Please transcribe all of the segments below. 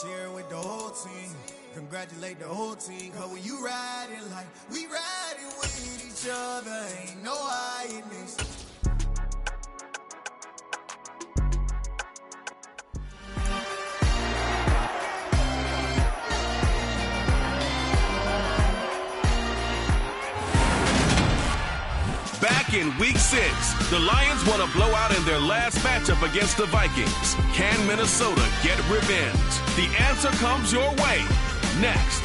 Cheer with the whole team. Congratulate the whole team. Cause when you riding like we riding with each other, ain't no hiding this. Back in Week 6, the Lions want a blowout in their last matchup against the Vikings. Can Minnesota get revenge? The answer comes your way next.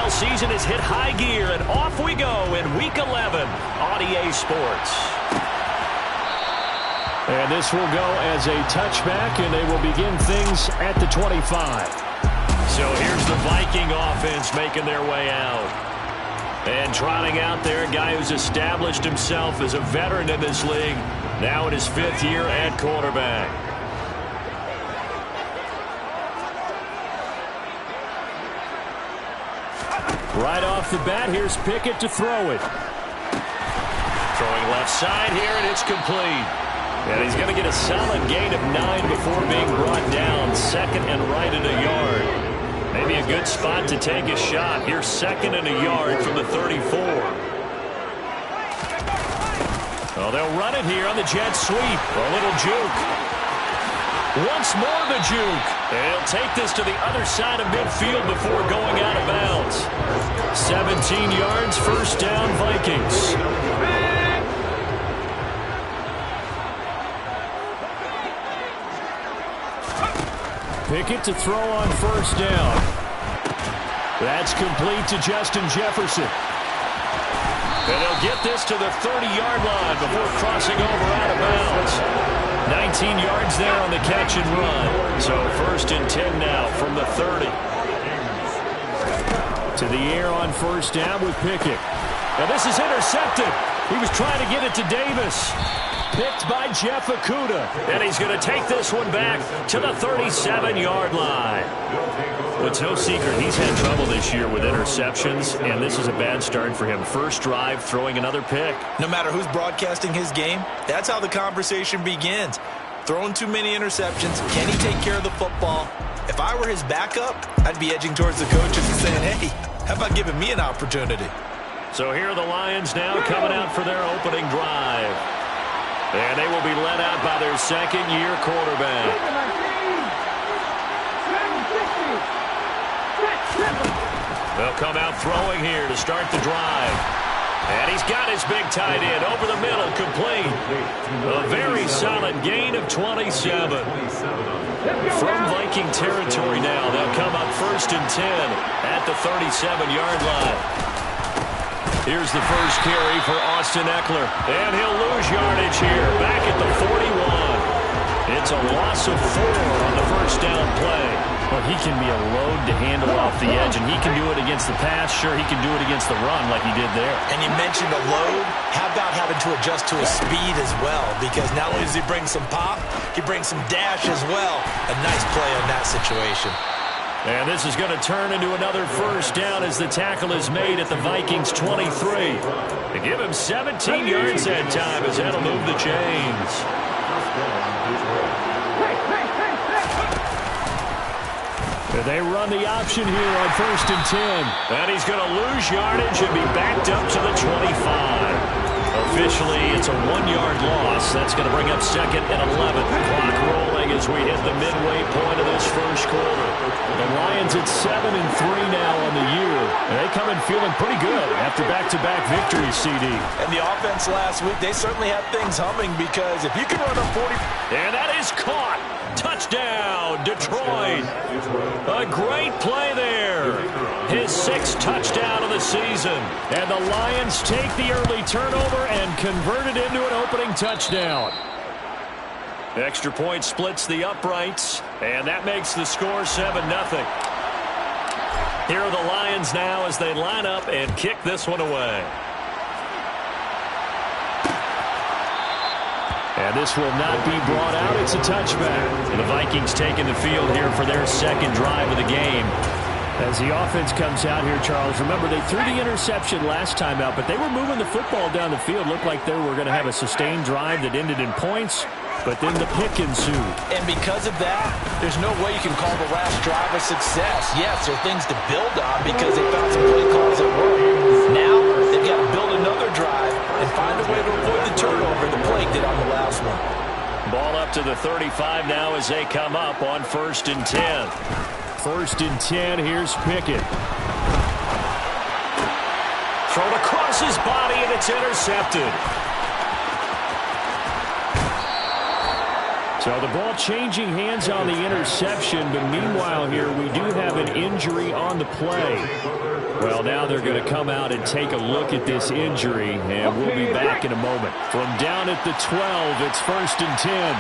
Season is hit high gear, and off we go in Week 11 on EA Sports. And this will go as a touchback, and they will begin things at the 25. So here's the Viking offense making their way out. And trotting out there, a guy who's established himself as a veteran in this league, now in his 5th year at quarterback. Right off the bat, here's Pickett to throw it. Throwing left side here, and it's complete. And he's going to get a solid gain of 9 before being brought down. 2nd and right at a yard. Maybe a good spot to take a shot. Here's 2nd and a yard from the 34. Oh, they'll run it here on the jet sweep. A little juke. Once more the juke. And he'll take this to the other side of midfield before going out of bounds. 17 yards, first down, Vikings. Pickett to throw on first down. That's complete to Justin Jefferson. And he'll get this to the 30-yard line before crossing over out of bounds. 19 yards there on the catch and run. So 1st and 10 now from the 30. To the air on first down with Pickett. Now this is intercepted. He was trying to get it to Davis. Picked by Jeff Okudah. And he's going to take this one back to the 37-yard line. Well, it's no secret he's had trouble this year with interceptions, and this is a bad start for him. First drive, throwing another pick. No matter who's broadcasting his game, that's how the conversation begins. Throwing too many interceptions. Can he take care of the football? If I were his backup, I'd be edging towards the coaches and saying, hey, how about giving me an opportunity? So here are the Lions now coming out for their opening drive. And they will be led out by their second-year quarterback. They'll come out throwing here to start the drive. And he's got his big tight end over the middle, complete. A very solid gain of 27. From Viking territory now, they'll come up 1st and 10 at the 37-yard line. Here's the first carry for Austin Eckler. And he'll lose yardage here, back at the 41. It's a loss of 4 on the first down play. Well, he can be a load to handle off the edge, and he can do it against the pass. Sure, he can do it against the run like he did there. And you mentioned a load. How about having to adjust to his speed as well? Because not only does he bring some pop, he brings some dash as well. A nice play on that situation. And this is going to turn into another first down as the tackle is made at the Vikings' 23. They give him 17 yards that time as that'll move the chains. They run the option here on 1st and 10. And he's going to lose yardage and be backed up to the 25. Officially, it's a 1-yard loss. That's going to bring up 2nd and 11. Clock rolling as we hit the midway point of this first quarter. The Lions at 7-3 now on the year. And they come in feeling pretty good after back-to-back victories, CD. And the offense last week, they certainly have things humming because if you can run a 40... And that is caught. Touchdown, Detroit. A great play there. His 6th touchdown of the season. And the Lions take the early turnover and convert it into an opening touchdown. Extra point splits the uprights, and that makes the score 7-0. Here are the Lions now as they line up and kick this one away. And this will not be brought out. It's a touchback. The Vikings taking the field here for their second drive of the game. As the offense comes out here, Charles, remember they threw the interception last time out, but they were moving the football down the field. Looked like they were going to have a sustained drive that ended in points, but then the pick ensued. And because of that, there's no way you can call the last drive a success. Yes, there are things to build on because they found some play calls that work. Now, they've got to build another drive and find a way to avoid the turnover the play did on the last one. Ball up to the 35 now as they come up on 1st and 10. 1st and 10, here's Pickett. Thrown across his body, and it's intercepted. So the ball changing hands on the interception, but meanwhile here we do have an injury on the play. Well, now they're going to come out and take a look at this injury, and we'll be back in a moment. From down at the 12, it's 1st and 10.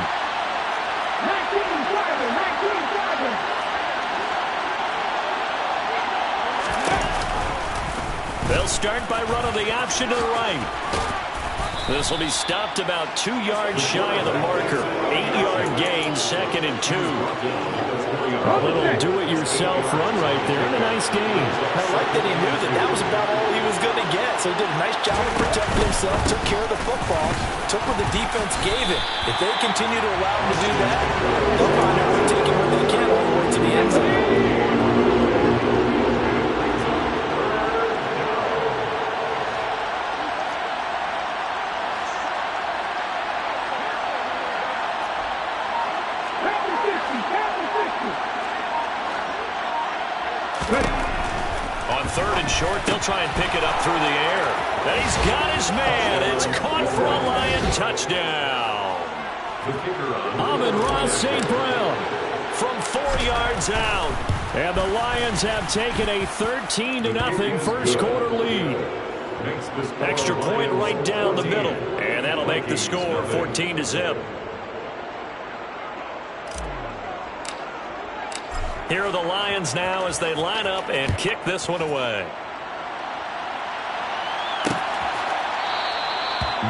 They'll start by running the option to the right. This will be stopped about 2 yards shy of the marker. 8-yard gain, 2nd and 2. A little do-it-yourself run right there, and a nice gain. I like that he knew that was about all he was going to get, so he did a nice job of protecting himself, took care of the football, took what the defense gave him. If they continue to allow him to do that, they'll find out they're taking what they can all the way to the end zone. On 3rd and short, they'll try and pick it up through the air. And he's got his man. It's caught for a Lion touchdown. Amon-Ra St. Brown from 4 yards out. And the Lions have taken a 13-0 first quarter lead. Extra point right down the middle. And that'll make the score 14-0. Here are the Lions now as they line up and kick this one away.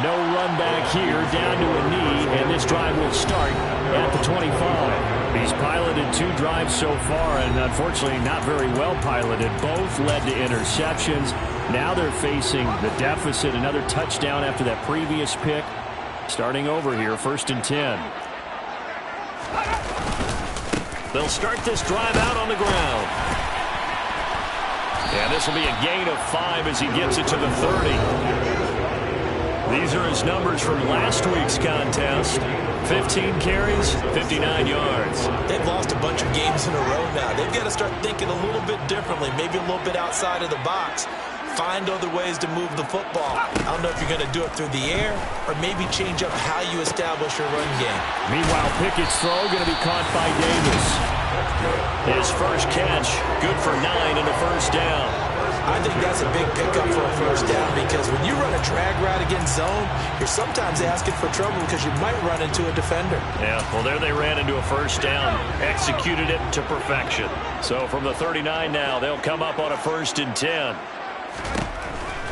No run back here, down to a knee, and this drive will start at the 25. He's piloted 2 drives so far, and unfortunately not very well piloted. Both led to interceptions. Now they're facing the deficit, another touchdown after that previous pick. Starting over here, 1st and 10. They'll start this drive out on the ground. And this will be a gain of 5 as he gets it to the 30. These are his numbers from last week's contest. 15 carries, 59 yards. They've lost a bunch of games in a row now. They've got to start thinking a little bit differently, maybe a little bit outside of the box. Find other ways to move the football. I don't know if you're going to do it through the air or maybe change up how you establish your run game. Meanwhile, Pickett's throw going to be caught by Davis. His first catch, good for 9 and a first down. I think that's a big pickup for a first down because when you run a drag route against zone, you're sometimes asking for trouble because you might run into a defender. Yeah, well, there they ran into a first down, executed it to perfection. So from the 39 now, they'll come up on a 1st and 10.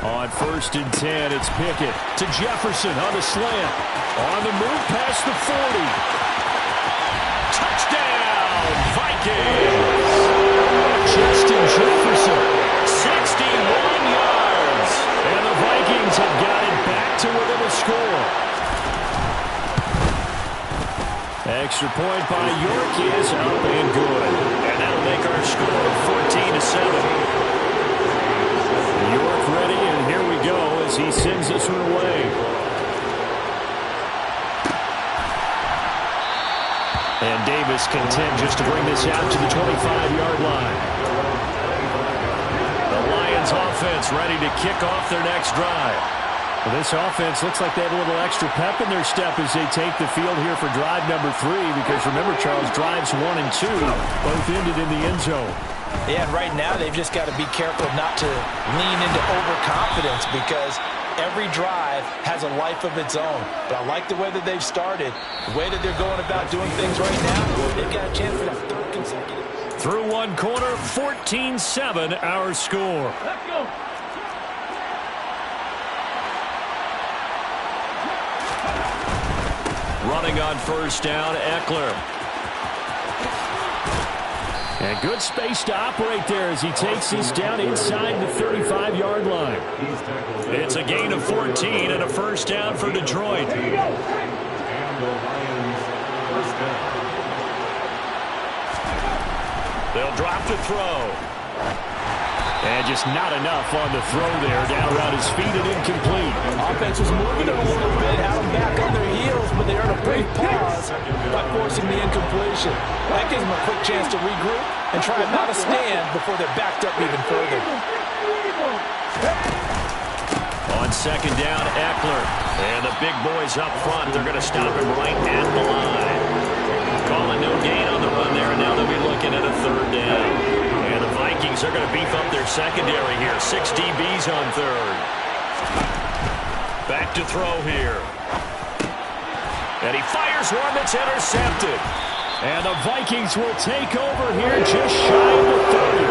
On 1st and 10, it's Pickett to Jefferson on the slant. On the move past the 40. Touchdown, Vikings! Justin Jefferson, 61 yards. And the Vikings have got it back to within a score. Extra point by York is up and good. And that'll make our score 14-7. York ready, and here we go as he sends this one away. And Davis content just to bring this out to the 25-yard line. The Lions offense ready to kick off their next drive. Well, this offense looks like they have a little extra pep in their step as they take the field here for drive number 3, because remember, Charles, drives 1 and 2 both ended in the end zone. Yeah, and right now they've just got to be careful not to lean into overconfidence because every drive has a life of its own. But I like the way that they've started, the way that they're going about doing things right now. They've got a chance for that 3rd consecutive. Through one quarter, 14-7 our score. Let's go. Running on first down, Eckler. And good space to operate there as he takes this down inside the 35-yard line. It's a gain of 14 and a first down for Detroit. They'll drop to throw. And just not enough on the throw there. Down around his feet and incomplete. Offense was moving it a little bit, had them back on their heels, but they earned a brief pause by forcing the incompletion. That gives them a quick chance to regroup and try not to stand before they're backed up even further. On second down, Eckler. And the big boys up front, they're going to stop him right at the line. Calling no gain on the run there, and now they'll be looking at a third down. And the Vikings are going to beef up their secondary here. 6 DBs on third. Back to throw here. And he fires one that's intercepted. And the Vikings will take over here just shy of the 30.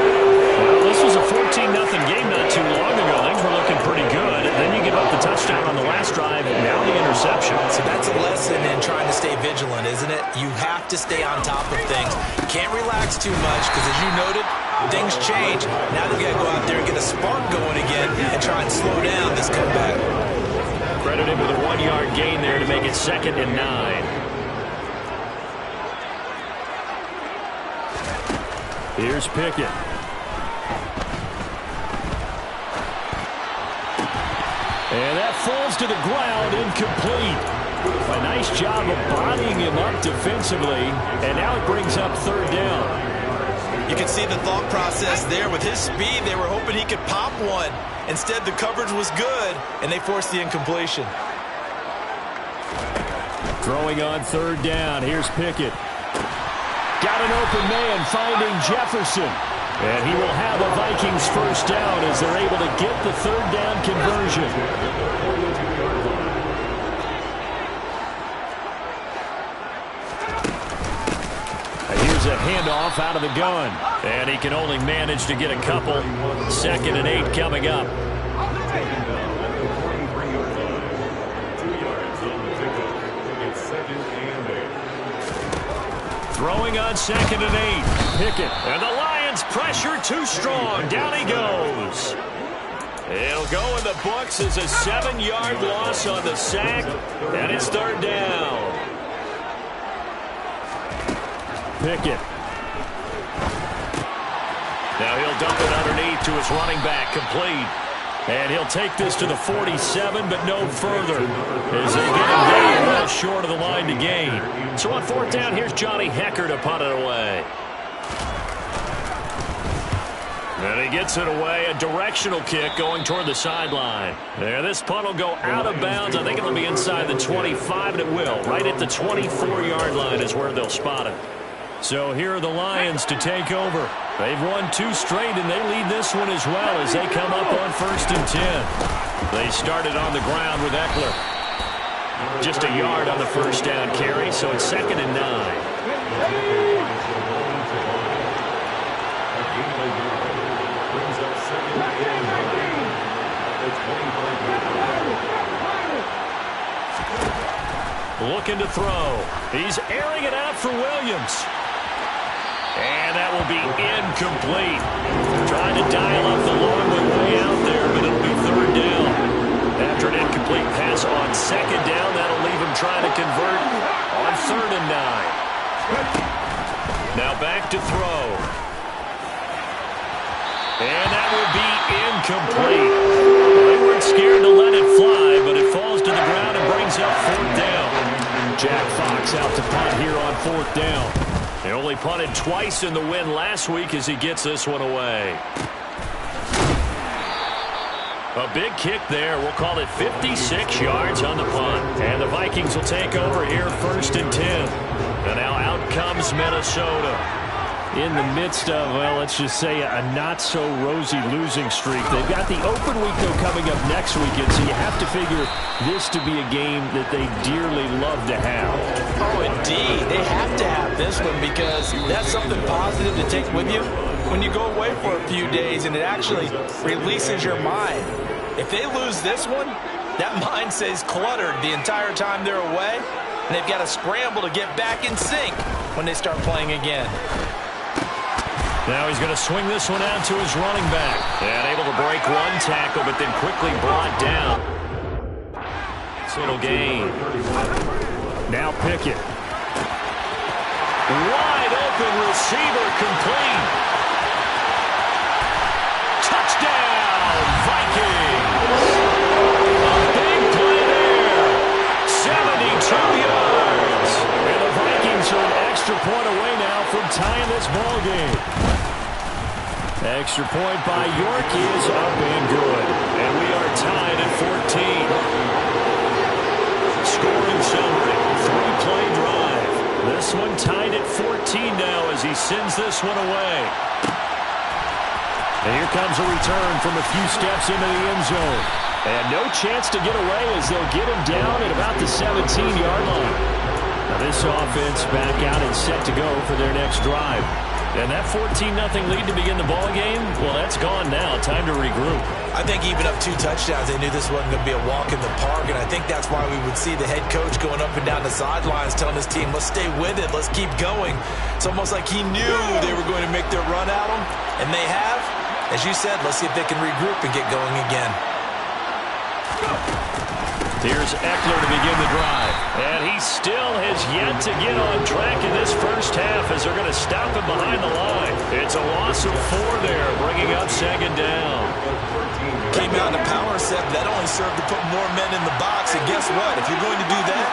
Well, this was a 14-0 game not too long ago. Things were looking pretty good. And then you give up the touchdown on the last drive, and now the interception. So that's a lesson in trying to stay vigilant, isn't it? You have to stay on top of things. Can't relax too much because, as you noted, things change. Now they've got to go out there and get a spark going again and try and slow down this comeback. Credit him with a 1-yard gain there to make it 2nd and 9. Here's Pickett. And that falls to the ground, incomplete. A nice job of bodying him up defensively, and now it brings up third down. You can see the thought process there. With his speed, they were hoping he could pop one. Instead, the coverage was good, and they forced the incompletion. Throwing on third down. Here's Pickett. Got an open man finding Jefferson. And he will have a Vikings first down as they're able to get the third down conversion. Here's a handoff out of the gun. And he can only manage to get a couple. 2nd and 8 coming up. Throwing on 2nd and 8. Pickett. And the Lions pressure too strong. Down he goes. It'll go in the books as a 7-yard loss on the sack. And it's third down. Pickett. Now he'll dump it underneath to his running back. Complete. And he'll take this to the 47, but no further, as they get him very well short of the line to gain. So on 4th down, here's Johnny Hecker to punt it away. And he gets it away, a directional kick going toward the sideline. There, this punt will go out of bounds. I think it'll be inside the 25, and it will. Right at the 24-yard line is where they'll spot it. So here are the Lions to take over. They've won 2 straight, and they lead this one as well as they come up on 1st and 10. They started on the ground with Eckler. Just a yard on the first down carry, so it's 2nd and 9. Looking to throw. He's airing it out for Williams. And that will be incomplete. Trying to dial up the long way out there, but it'll be third down. After an incomplete pass on 2nd down, that'll leave him trying to convert on 3rd and 9. Now back to throw. And that will be incomplete. They weren't scared to let it fly, but it falls to the ground and brings up 4th down. Jack Fox out to punt here on 4th down. They only punted twice in the win last week as he gets this one away. A big kick there. We'll call it 56 yards on the punt. And the Vikings will take over here 1st and 10. And now out comes Minnesota. In the midst of, well, let's just say a not-so-rosy losing streak. They've got the open week, though, coming up next weekend, so you have to figure this to be a game that they dearly love to have. Oh, indeed. They have to have this one because that's something positive to take with you when you go away for a few days, and it actually releases your mind. If they lose this one, that mind stays cluttered the entire time they're away. and they've got to scramble to get back in sync when they start playing again. Now he's going to swing this one out to his running back. And able to break one tackle, but then quickly brought down. Little gain. Now Pickett. Wide open receiver, complete. Touchdown, Vikings. A big play there. 72 yards. And the Vikings are an extra point away now from tying this ball game. Extra point by York is up and good. And we are tied at 14. Scoring summary, 3-play drive. This one tied at 14 now as he sends this one away. And here comes a return from a few steps into the end zone. And no chance to get away as they'll get him down at about the 17-yard line. Now this offense back out and set to go for their next drive. And that 14-0 lead to begin the ball game, well, that's gone now. Time to regroup. I think even up 2 touchdowns, they knew this wasn't going to be a walk in the park, and I think that's why we would see the head coach going up and down the sidelines telling his team, let's stay with it, let's keep going. It's almost like he knew they were going to make their run at him, and they have. As you said, let's see if they can regroup and get going again. Here's Eckler to begin the drive. And he still has yet to get on track in this first half as they're going to stop him behind the line. It's a loss of 4 there, bringing up second down. Came out in a power set, that only served to put more men in the box. And guess what? If you're going to do that,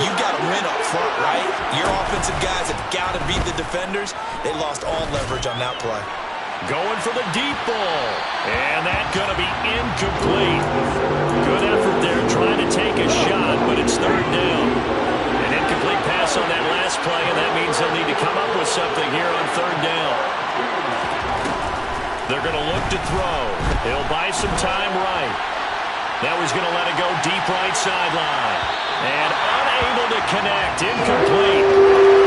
you've got to win up front, right? Your offensive guys have got to beat the defenders. They lost all leverage on that play. Going for the deep ball. And that's going to be incomplete. Good effort there trying to take a shot, but it's third down. An incomplete pass on that last play, and that means they'll need to come up with something here on third down. They're going to look to throw. He'll buy some time right. Now he's going to let it go deep right sideline. And unable to connect. Incomplete.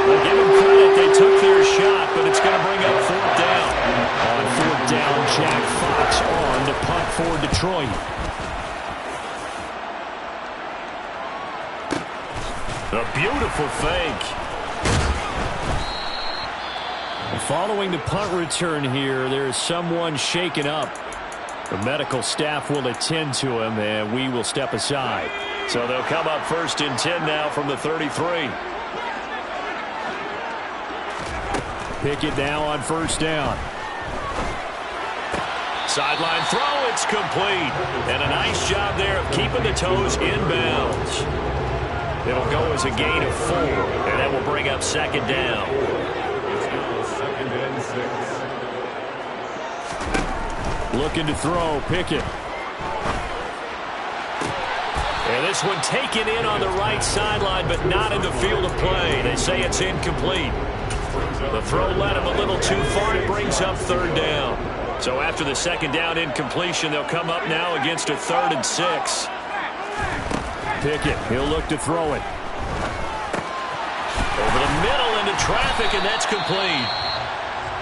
I'll give him credit. They took their shot, but it's going to bring up fourth down. On fourth down, Jack Fox on to punt for Detroit. A beautiful fake. Following the punt return here, there's someone shaken up. The medical staff will attend to him, and we will step aside. So they'll come up first and 10 now from the 33. Pickett now on first down. Sideline throw, it's complete. And a nice job there of keeping the toes inbounds. It'll go as a gain of 4, and that will bring up second down. Looking to throw, Pickett. And this one taken in on the right sideline, but not in the field of play. They say it's incomplete. The throw led him a little too far. It brings up third down. So after the second down incompletion, they'll come up now against a 3rd and 6. Pickett, he'll look to throw it. Over the middle into traffic, and that's complete.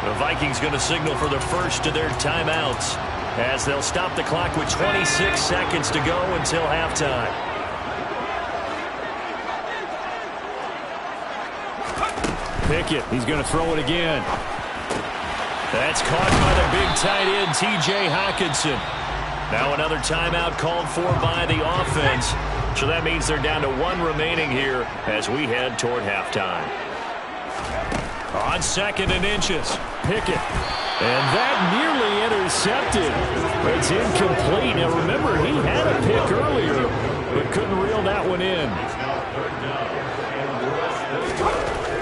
The Vikings going to signal for the first of their timeouts as they'll stop the clock with 26 seconds to go until halftime. Pickett, he's going to throw it again. That's caught by the big tight end, T.J. Hockenson. Now another timeout called for by the offense. So that means they're down to 1 remaining here as we head toward halftime. On 2nd and inches, Pickett. And that nearly intercepted. It's incomplete. Now remember, he had a pick earlier, but couldn't reel that one in.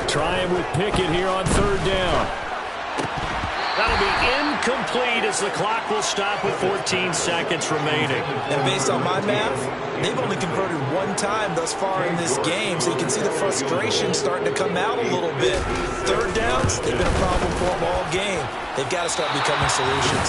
Trying with Pickett here on third down. That'll be incomplete as the clock will stop with 14 seconds remaining. And based on my math, they've only converted 1 time thus far in this game, so you can see the frustration starting to come out a little bit. Third downs, they've been a problem for them all game. They've got to start becoming solutions.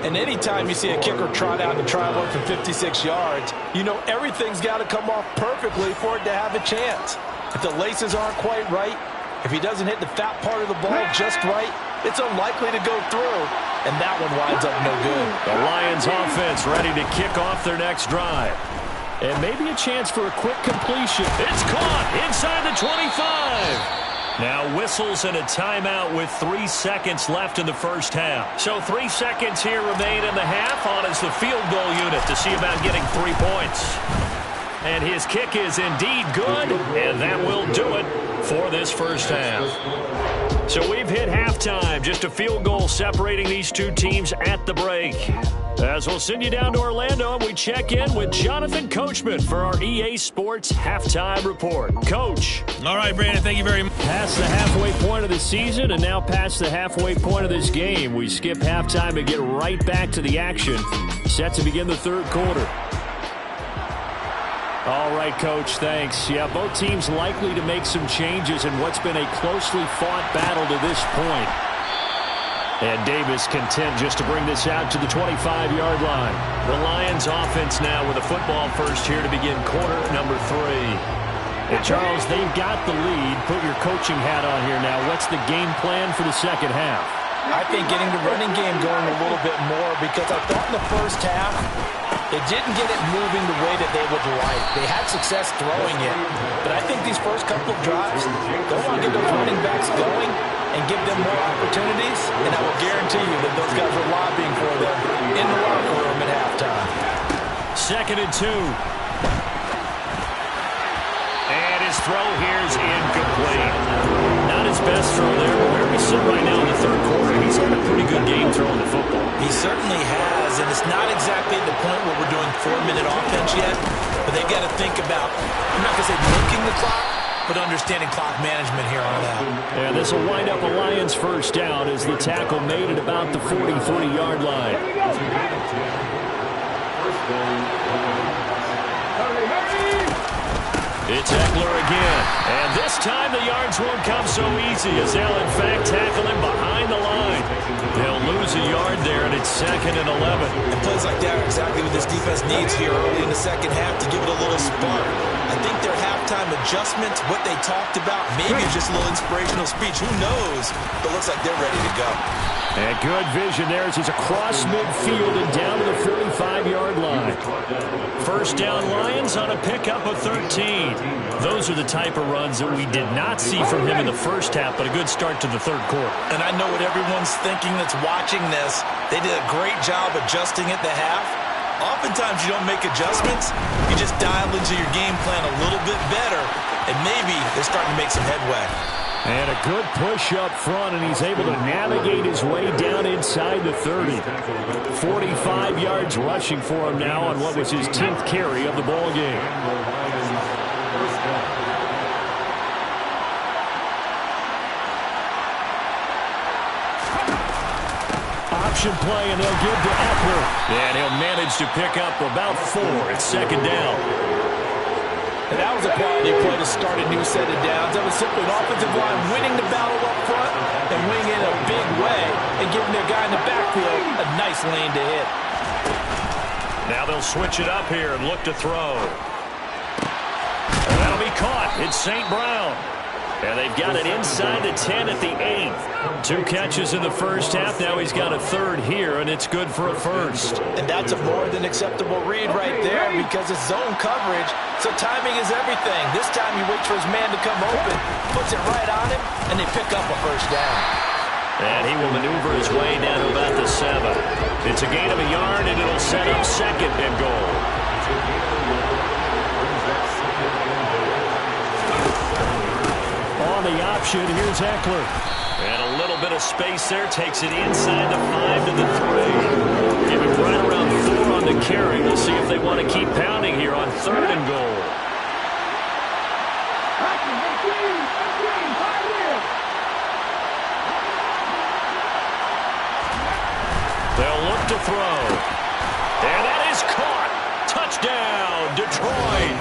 And anytime you see a kicker trot out and try one from 56 yards, you know everything's got to come off perfectly for it to have a chance. If the laces aren't quite right, if he doesn't hit the fat part of the ball just right, it's unlikely to go through, and that one winds up no good. The Lions offense ready to kick off their next drive. And maybe a chance for a quick completion. It's caught inside the 25. Now whistles and a timeout with 3 seconds left in the first half. So 3 seconds here remain in the half. On is the field goal unit to see about getting 3 points. And his kick is indeed good, and that will do it for this first half. So we've hit halftime. Just a field goal separating these two teams at the break. As we'll send you down to Orlando, and we check in with Jonathan Coachman for our EA Sports Halftime Report. Coach. All right, Brandon, thank you very much. Past the halfway point of the season and now past the halfway point of this game. We skip halftime and get right back to the action. Set to begin the third quarter. All right, Coach, thanks. Yeah, both teams likely to make some changes in what's been a closely fought battle to this point. And Davis content just to bring this out to the 25-yard line. The Lions offense now with a football first here to begin quarter number 3. And Charles, they've got the lead. Put your coaching hat on here now. What's the game plan for the second half? I think getting the running game going a little bit more, because I thought in the first half they didn't get it moving the way that they would like. They had success throwing it, but I think these first couple of drives, they want to get those running backs going and give them more opportunities, and I will guarantee you that those guys are lobbying for them in the locker room at halftime. 2nd and 2. And his throw here is incomplete. Not his best throw there, but where we sit right now in the third quarter, he's had a pretty good game throwing the football. He certainly has, and it's not exactly at the point where we're doing 4-minute offense yet, but they've got to think about, I'm not going to say milking the clock, but understanding clock management here on out. And this will wind up a Lions first down as the tackle made at about the 43-yard line. It's Eckler again. And this time the yards won't come so easy as they'll in fact tackle him behind the line. They'll lose a yard there, and it's 2nd and 11. And plays like that are exactly what this defense needs here early in the second half to give it a little spark. I think their halftime adjustments, what they talked about, maybe just a little inspirational speech. Who knows? But it looks like they're ready to go. And good vision there as he's across midfield and down to the 45-yard line. First down Lions on a pickup of 13. Those are the type of runs that we did not see from him in the first half, but a good start to the third quarter. And I know what everyone's thinking that's watching this. They did a great job adjusting at the half. Oftentimes you don't make adjustments. You just dial into your game plan a little bit better, and maybe they're starting to make some headway. And a good push up front, and he's able to navigate his way down inside the 30. 45 yards rushing for him now on what was his 10th carry of the ball game. Option play, and they'll give to Eckler. And he'll manage to pick up about 4. It's 2nd down. And that was a quality play to start a new set of downs. That was simply an offensive line winning the battle up front and winning in a big way and giving their guy in the backfield a nice lane to hit. Now they'll switch it up here and look to throw. And that'll be caught. It's St. Brown. And they've got it inside the 10 at the 8. 2 catches in the first half. Now he's got a 3rd here, and it's good for a first. And that's a more than acceptable read right there because it's zone coverage, so timing is everything. This time he waits for his man to come open, puts it right on him, and they pick up a first down. And he will maneuver his way down to about the 7. It's a gain of a yard, and it'll set up 2nd and goal. On the option, here's Eckler. And a little bit of space there, takes it inside the 5 to the 3. Give him right around 4 on the carry. We'll see if they want to keep pounding here on 3rd and goal. They'll look to throw. And that is caught. Touchdown, Detroit.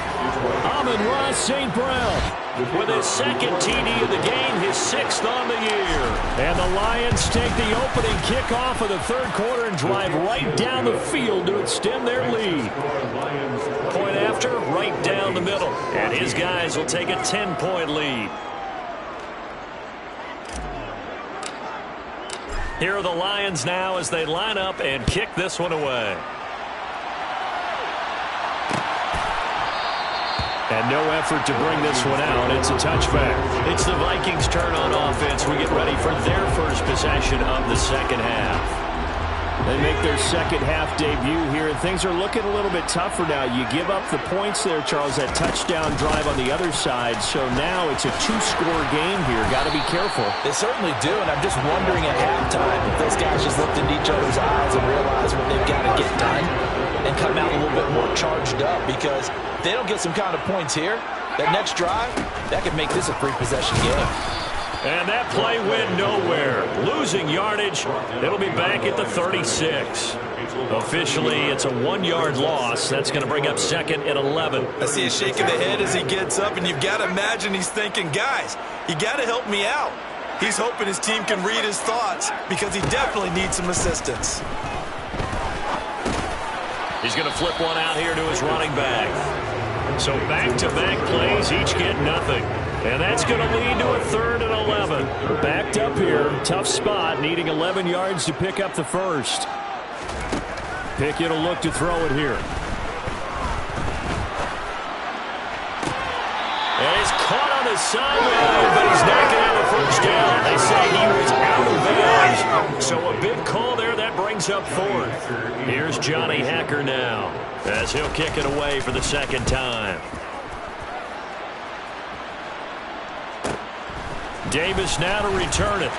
Amon-Ra St. Brown with his 2nd TD of the game, his 6th on the year. And the Lions take the opening kickoff of the third quarter and drive right down the field to extend their lead. Point after, right down the middle. And his guys will take a 10-point lead. Here are the Lions now as they line up and kick this one away. And no effort to bring this one out. It's a touchback. It's the Vikings' turn on offense. We get ready for their first possession of the second half. They make their second half debut here, and things are looking a little bit tougher now. You give up the points there, Charles, that touchdown drive on the other side. So now it's a two-score game here. Got to be careful. They certainly do, and I'm just wondering at halftime if those guys just looked into each other's eyes and realize what they've got to get done and come out a little bit more charged up, because if they don't get some kind of points here, that next drive, that could make this a three-possession game. And that play went nowhere. Losing yardage. It'll be back at the 36. Officially, it's a 1-yard loss. That's going to bring up second and 11. I see a shake of the head as he gets up, and you've got to imagine he's thinking, guys, you got to help me out. He's hoping his team can read his thoughts, because he definitely needs some assistance. He's going to flip one out here to his running back. So back-to-back plays, each get nothing. And that's going to lead to a 3rd and 11. Backed up here, tough spot, needing 11 yards to pick up the first. Pickett will look to throw it here. And he's caught on the sideline, but he's not going to have a first down. They say he was out of bounds. So a big call there, that brings up 4th. Here's Johnny Hacker now, as he'll kick it away for the second time. Davis now to return it.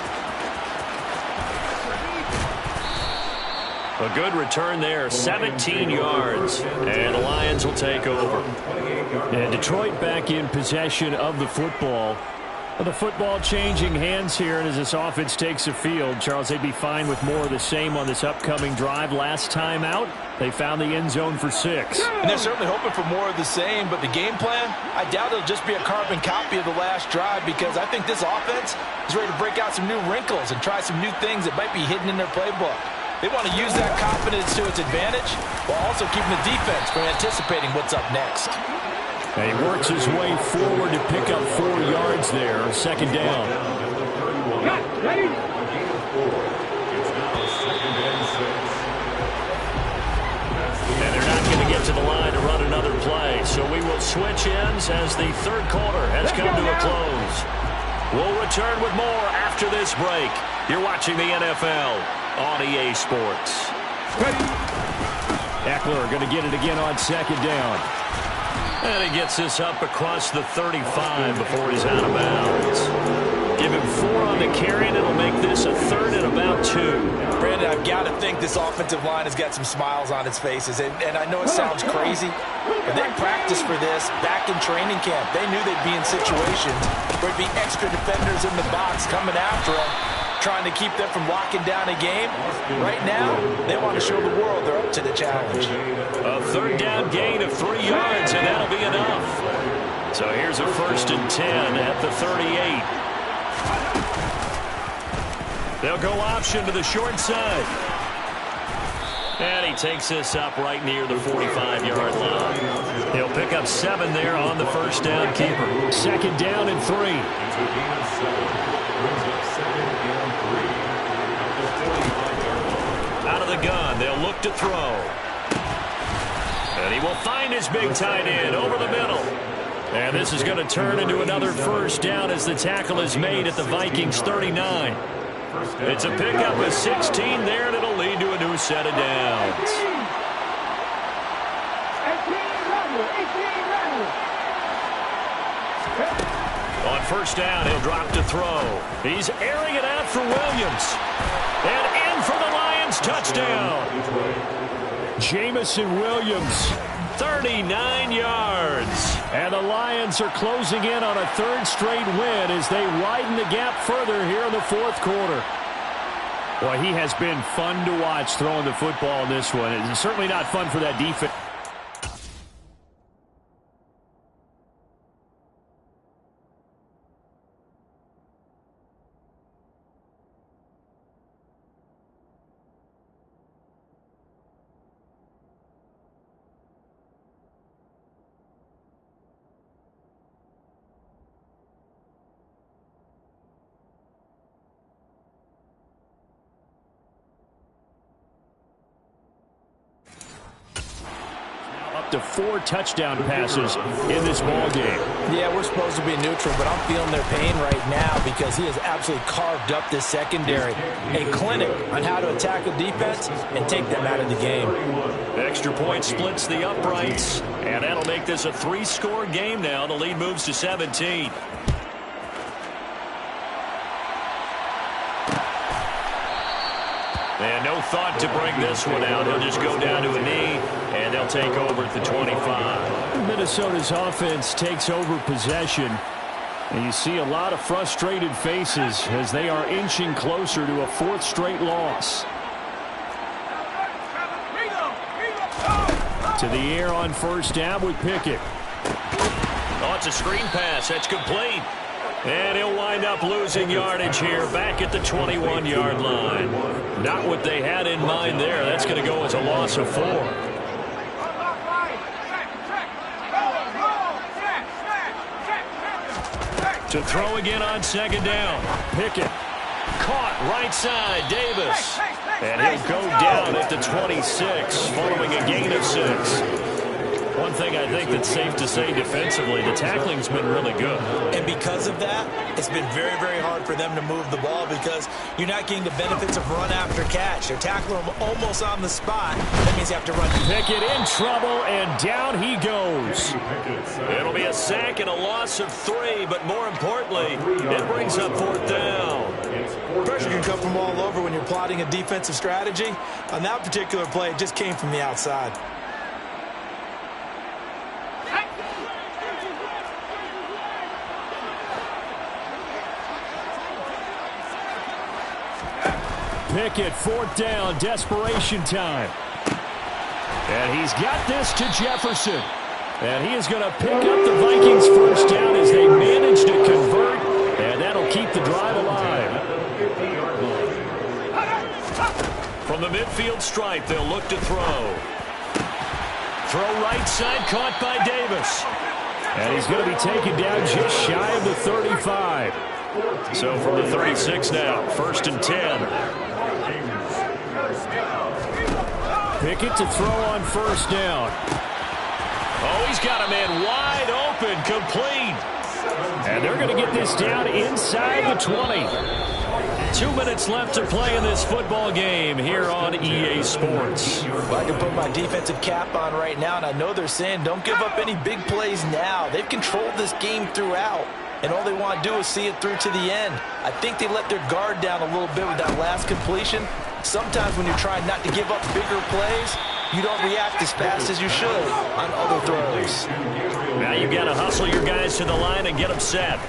A good return there, 17 yards, and the Lions will take over. And Detroit back in possession of the football. Well, the football changing hands here, and as this offense takes the field, Charles, they'd be fine with more of the same on this upcoming drive. Last time out, they found the end zone for 6. And they're certainly hoping for more of the same, but the game plan, I doubt it'll just be a carbon copy of the last drive, because I think this offense is ready to break out some new wrinkles and try some new things that might be hidden in their playbook. They want to use that confidence to its advantage while also keeping the defense from anticipating what's up next. And he works his way forward to pick up 4 yards there. Second down. And they're not going to get to the line to run another play. So we will switch ends as the third quarter has come to a close. We'll return with more after this break. You're watching the NFL on EA Sports. Eckler going to get it again on second down. And he gets this up across the 35 before he's out of bounds. Give him 4 on the carry, and it'll make this a 3rd and about 2. Brandon, I've got to think this offensive line has got some smiles on its faces. And I know it sounds crazy, but they practiced for this back in training camp. They knew they'd be in situations where there'd be extra defenders in the box coming after them, trying to keep them from locking down a game. Right now, they want to show the world they're up to the challenge. A 3rd down gain of 3 yards, and that'll be enough. So here's a 1st and 10 at the 38. They'll go option to the short side. And he takes this up right near the 45-yard line. He'll pick up 7 there on the first down keeper. Second down and 3. Out of the gun, they'll look to throw. And he will find his big tight end over the middle. And this is going to turn into another first down as the tackle is made at the Vikings 39. It's a pickup of 16 there, and it'll lead to a new set of downs. On first down, he'll drop to throw. He's airing it out for Williams. And in for the Lions touchdown. Jamison Williams, 39 yards. And the Lions are closing in on a 3rd straight win as they widen the gap further here in the 4th quarter. Boy, he has been fun to watch throwing the football in this one. It's certainly not fun for that defense. to 4 touchdown passes in this ball game. Yeah, we're supposed to be neutral, but I'm feeling their pain right now because he has absolutely carved up this secondary. A clinic on how to attack a defense and take them out of the game. Extra point splits the uprights, and that'll make this a 3-score game now. The lead moves to 17. And no thought to bring this one out. He'll just go down to a knee, and they'll take over at the 25. Minnesota's offense takes over possession. And you see a lot of frustrated faces as they are inching closer to a 4th straight loss. To the air on 1st down with Pickett. Oh, it's a screen pass. That's complete. And he'll wind up losing yardage here back at the 21-yard line. Not what they had in mind there. That's going to go as a loss of 4. To throw again on 2nd down. Pickett. Caught right side. Davis. And he'll go down at the 26 following a gain of 6. One thing I think that's safe to say defensively, the tackling's been really good. And because of that, it's been very, very hard for them to move the ball because you're not getting the benefits of run after catch. They're tackling them almost on the spot. That means you have to run. Pickett in trouble, and down he goes. It'll be a sack and a loss of 3, but more importantly, it brings up 4th down. Pressure can come from all over when you're plotting a defensive strategy. On that particular play, it just came from the outside. Pickett, 4th down, desperation time. And he's got this to Jefferson. And he is going to pick up the Vikings' 1st down as they manage to convert. And that'll keep the drive alive. From the midfield stripe, they'll look to throw. Throw right side, caught by Davis. And he's going to be taken down just shy of the 35. So from the 36 now, 1st and 10. Pickett to throw on 1st down. Oh, he's got a man wide open, complete. And they're going to get this down inside the 20. 2 minutes left to play in this football game here on EA Sports. Well, I can put my defensive cap on right now, and I know they're saying don't give up any big plays now. They've controlled this game throughout, and all they want to do is see it through to the end. I think they let their guard down a little bit with that last completion. Sometimes when you're trying not to give up bigger plays, you don't react as fast as you should on other throws. Now you've got to hustle your guys to the line and get them set.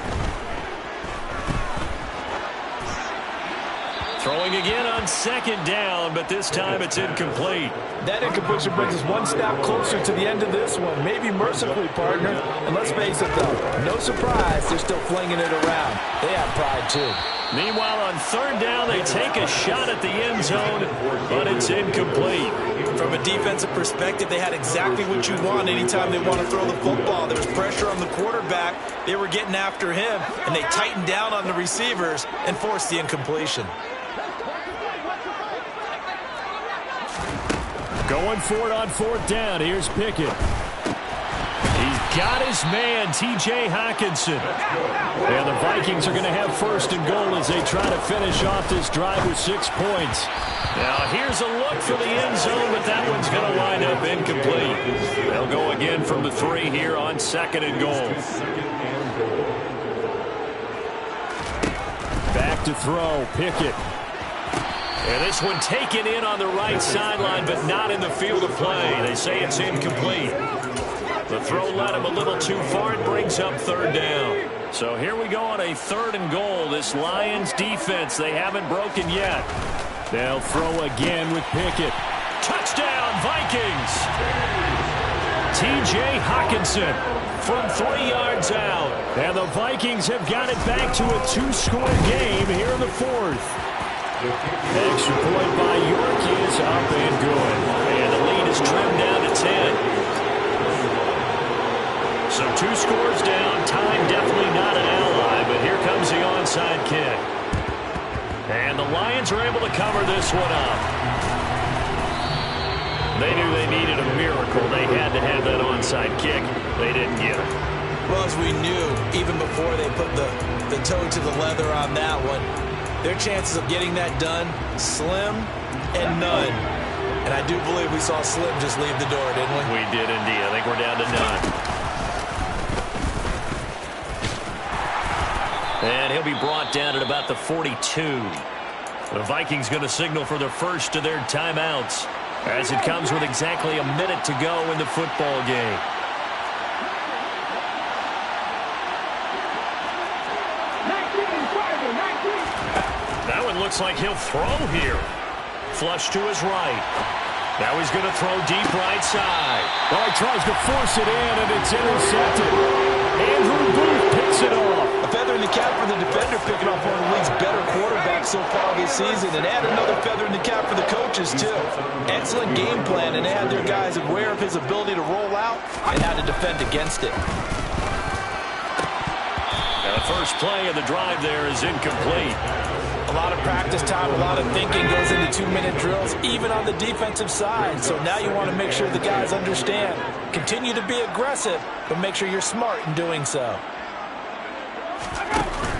Throwing again on 2nd down, but this time it's incomplete. That incompletion brings us one step closer to the end of this one. Maybe mercifully, partner. And let's face it, though, no surprise, they're still flinging it around. They have pride, too. Meanwhile, on 3rd down, they take a shot at the end zone, but it's incomplete. From a defensive perspective, they had exactly what you want anytime they want to throw the football. There was pressure on the quarterback. They were getting after him, and they tightened down on the receivers and forced the incompletion. Going for it on 4th down. Here's Pickett. He's got his man, T.J. Hockenson. And the Vikings are going to have 1st and goal as they try to finish off this drive with 6 points. Now here's a look for the end zone, but that one's going to wind up incomplete. They'll go again from the 3 here on 2nd and goal. Back to throw, Pickett. And this one taken in on the right sideline, but not in the field of play. They say it's incomplete. The throw led him a little too far. It brings up 3rd down. So here we go on a 3rd and goal. This Lions defense, they haven't broken yet. They'll throw again with Pickett. Touchdown, Vikings! T.J. Hockenson from 3 yards out. And the Vikings have got it back to a 2-score game here in the 4th. Extra point by York is up and good. And the lead is trimmed down to 10. So 2 scores down. Time definitely not an ally, but here comes the onside kick. And the Lions are able to cover this one up. They knew they needed a miracle. They had to have that onside kick. They didn't get it. Well, as we knew, even before they put the toe to the leather on that one, their chances of getting that done, slim and none. And I do believe we saw Slim just leave the door, didn't we? We did indeed. I think we're down to none. And he'll be brought down at about the 42. The Vikings going to signal for the first of their timeouts as it comes with exactly a minute to go in the football game. That one looks like he'll throw here. Flush to his right. Now he's going to throw deep right side. Well, he tries to force it in, and it's intercepted. Andrew Booth picks it off. A feather in the cap for the defender, picking off one of the league's better quarterbacks so far this season, and add another feather in the cap for the coaches, too. Excellent game plan, and they had their guys aware of his ability to roll out and how to defend against it. Now the first play of the drive there is incomplete. A lot of practice time, a lot of thinking goes into 2-minute drills, even on the defensive side. So now you want to make sure the guys understand. Continue to be aggressive, but make sure you're smart in doing so.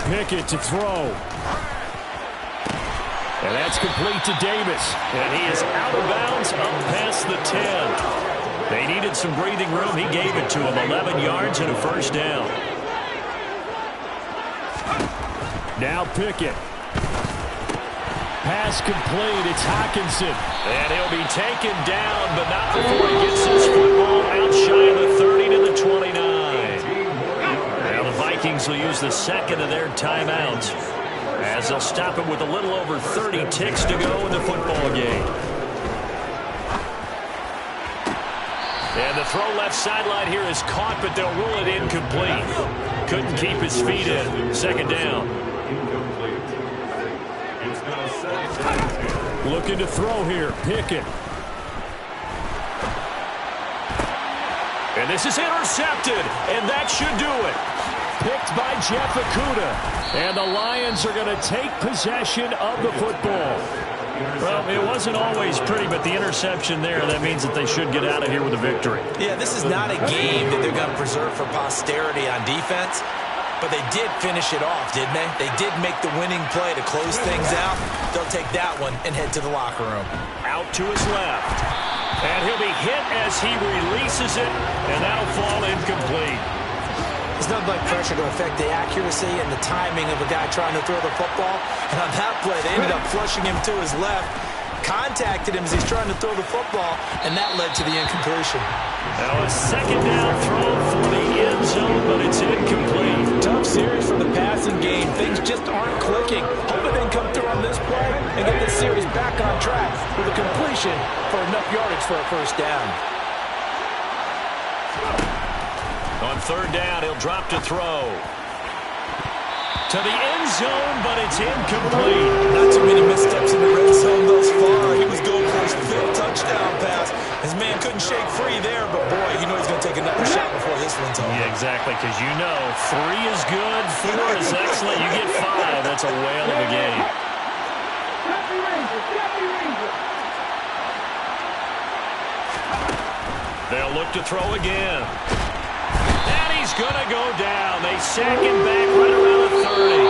Pickett to throw. And that's complete to Davis. And he is out of bounds up past the 10. They needed some breathing room. He gave it to him. 11 yards and a first down. Now Pickett. Pass complete. It's Hockenson. And he'll be taken down, but not before he gets his football out shy of the 30 to the 29. Now the Vikings will use the second of their timeouts as they'll stop it with a little over 30 ticks to go in the football game. And the throw left sideline here is caught, but they'll rule it incomplete. Couldn't keep his feet in. Second down. Looking to throw here. Pickett. And this is intercepted, and that should do it. Picked by Jeff Okudah. And the Lions are going to take possession of the football. Well, it wasn't always pretty, but the interception there, that means that they should get out of here with a victory. Yeah, this is not a game that they're going to preserve for posterity on defense. But they did finish it off, didn't they? They did make the winning play to close things out. They'll take that one and head to the locker room. Out to his left. And he'll be hit as he releases it, and that'll fall incomplete. There's nothing like pressure to affect the accuracy and the timing of a guy trying to throw the football. And on that play, they ended up flushing him to his left, contacted him as he's trying to throw the football, and that led to the incompletion. Now a second down throw for the end zone, but it's incomplete. Tough series from the passing game. Things just aren't clicking. Hoping they can come through on this play and get this series back on track with a completion for enough yardage for a first down. On third down, he'll drop to throw. To the end zone, but it's incomplete. Not too many missteps in the red zone thus far. He was going for his fifth touchdown pass. His man couldn't shake free there, but boy, you know he's going to take another shot before this one's over. Yeah, exactly, because you know 3 is good, 4 is excellent. You get 5, that's a whale of a game. They'll look to throw again. And he's going to go down. They sack him back right around the 30.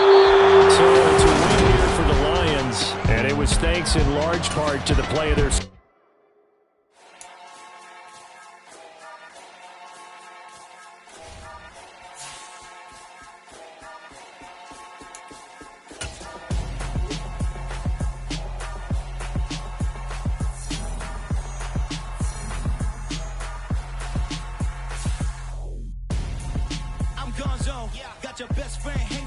So it's a win here for the Lions, and it was thanks in large part to the play of their... Got your best friend hanging